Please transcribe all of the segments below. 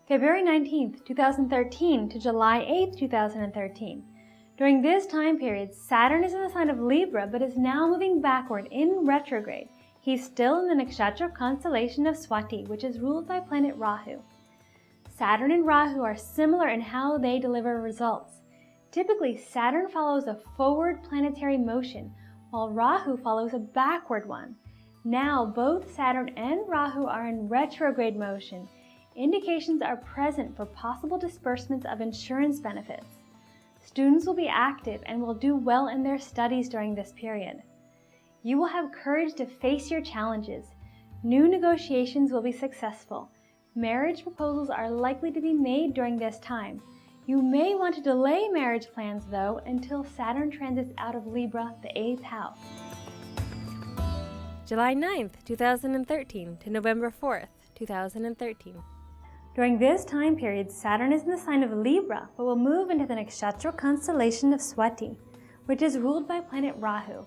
February 19th, 2013 to July 8th, 2013. During this time period, Saturn is in the sign of Libra, but is now moving backward in retrograde. He's still in the nakshatra constellation of Swati, which is ruled by planet Rahu. Saturn and Rahu are similar in how they deliver results. Typically, Saturn follows a forward planetary motion, while Rahu follows a backward one. Now, both Saturn and Rahu are in retrograde motion. Indications are present for possible disbursements of insurance benefits. Students will be active and will do well in their studies during this period. You will have courage to face your challenges. New negotiations will be successful. Marriage proposals are likely to be made during this time. You may want to delay marriage plans, though, until Saturn transits out of Libra, the 8th house. July 9th, 2013 to November 4th, 2013. During this time period, Saturn is in the sign of Libra, but will move into the nakshatra constellation of Swati, which is ruled by planet Rahu.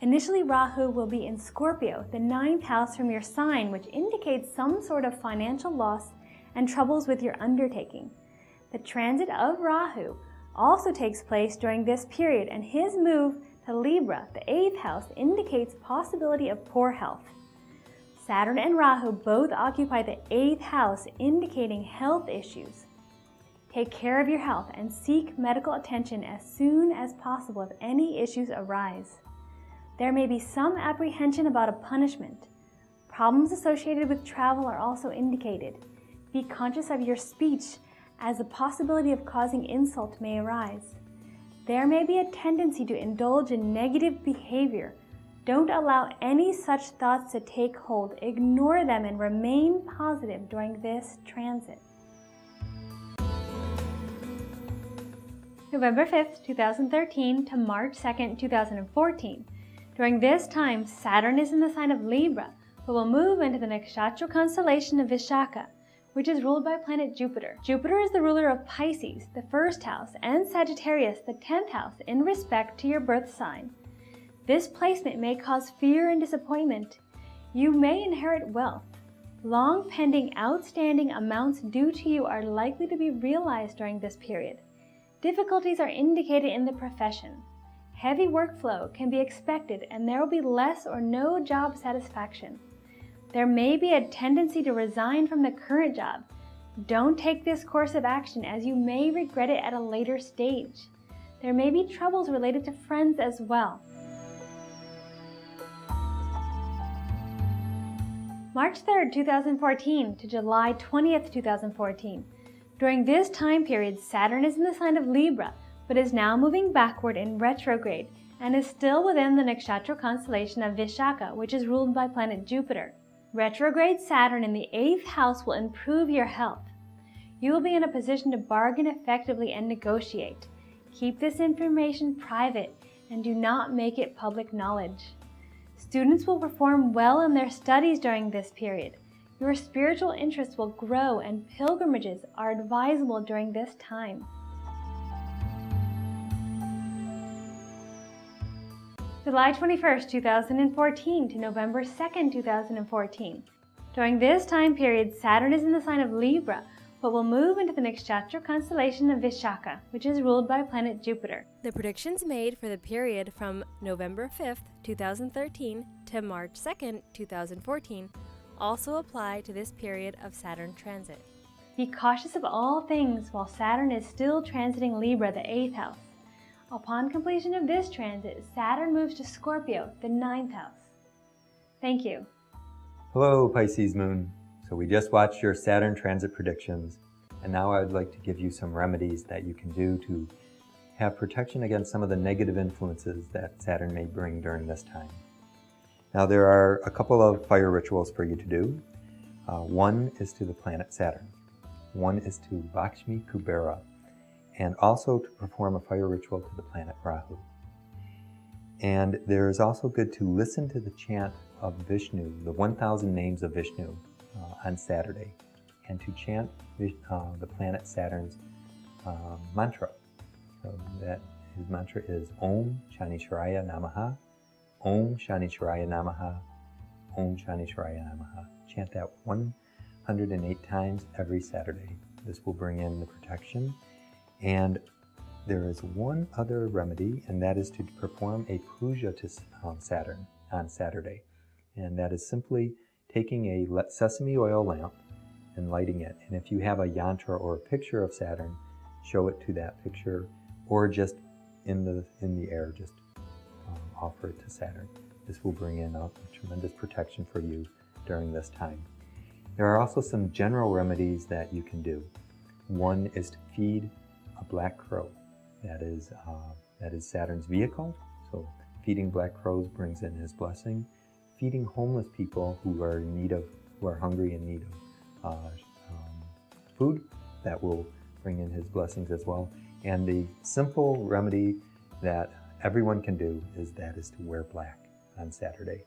Initially, Rahu will be in Scorpio, the 9th house from your sign, which indicates some sort of financial loss and troubles with your undertaking. The transit of Rahu also takes place during this period, and his move to Libra, the 8th house, indicates possibility of poor health. Saturn and Rahu both occupy the 8th house, indicating health issues. Take care of your health and seek medical attention as soon as possible if any issues arise. There may be some apprehension about a punishment. Problems associated with travel are also indicated. Be conscious of your speech, as the possibility of causing insult may arise. There may be a tendency to indulge in negative behavior. Don't allow any such thoughts to take hold. Ignore them and remain positive during this transit. November 5th, 2013 to March 2nd, 2014. During this time, Saturn is in the sign of Libra, but will move into the nakshatra constellation of Vishaka, which is ruled by planet Jupiter. Jupiter is the ruler of Pisces, the 1st house, and Sagittarius, the 10th house, in respect to your birth sign. This placement may cause fear and disappointment. You may inherit wealth. Long pending outstanding amounts due to you are likely to be realized during this period. Difficulties are indicated in the profession. Heavy workflow can be expected, and there will be less or no job satisfaction. There may be a tendency to resign from the current job. Don't take this course of action, as you may regret it at a later stage. There may be troubles related to friends as well. March 3rd, 2014 to July 20th, 2014. During this time period, Saturn is in the sign of Libra, but is now moving backward in retrograde and is still within the nakshatra constellation of Vishaka, which is ruled by planet Jupiter. Retrograde Saturn in the 8th house will improve your health. You will be in a position to bargain effectively and negotiate. Keep this information private and do not make it public knowledge. Students will perform well in their studies during this period. Your spiritual interests will grow, and pilgrimages are advisable during this time. July 21st, 2014 to November 2nd, 2014. During this time period, Saturn is in the sign of Libra, but will move into the nakshatra constellation of Vishaka, which is ruled by planet Jupiter. The predictions made for the period from November 5th, 2013 to March 2nd, 2014 also apply to this period of Saturn transit. Be cautious of all things while Saturn is still transiting Libra, the 8th house. Upon completion of this transit, Saturn moves to Scorpio, the 9th house. Thank you. Hello, Pisces Moon. So we just watched your Saturn Transit predictions, and now I would like to give you some remedies that you can do to have protection against some of the negative influences that Saturn may bring during this time. Now there are a couple of fire rituals for you to do. One is to the planet Saturn. One is to Lakshmi Kubera, and also to perform a fire ritual to the planet Rahu. And there is also good to listen to the chant of Vishnu, the 1,000 names of Vishnu, on Saturday, and to chant the planet Saturn's mantra. So that his mantra is Om Shanisharaya Namaha, Om Shanisharaya Namaha, Om Shanisharaya Namaha. Chant that 108 times every Saturday. This will bring in the protection. And there is one other remedy, and that is to perform a puja to Saturn on Saturday. And that is simply taking a sesame oil lamp and lighting it. And if you have a yantra or a picture of Saturn, show it to that picture, or just in the air, just offer it to Saturn. This will bring in a tremendous protection for you during this time. There are also some general remedies that you can do. One is to feed a black crow. That is Saturn's vehicle. So feeding black crows brings in his blessing. Feeding homeless people who are hungry and in need of food, that will bring in his blessings as well. And the simple remedy that everyone can do is to wear black on Saturday.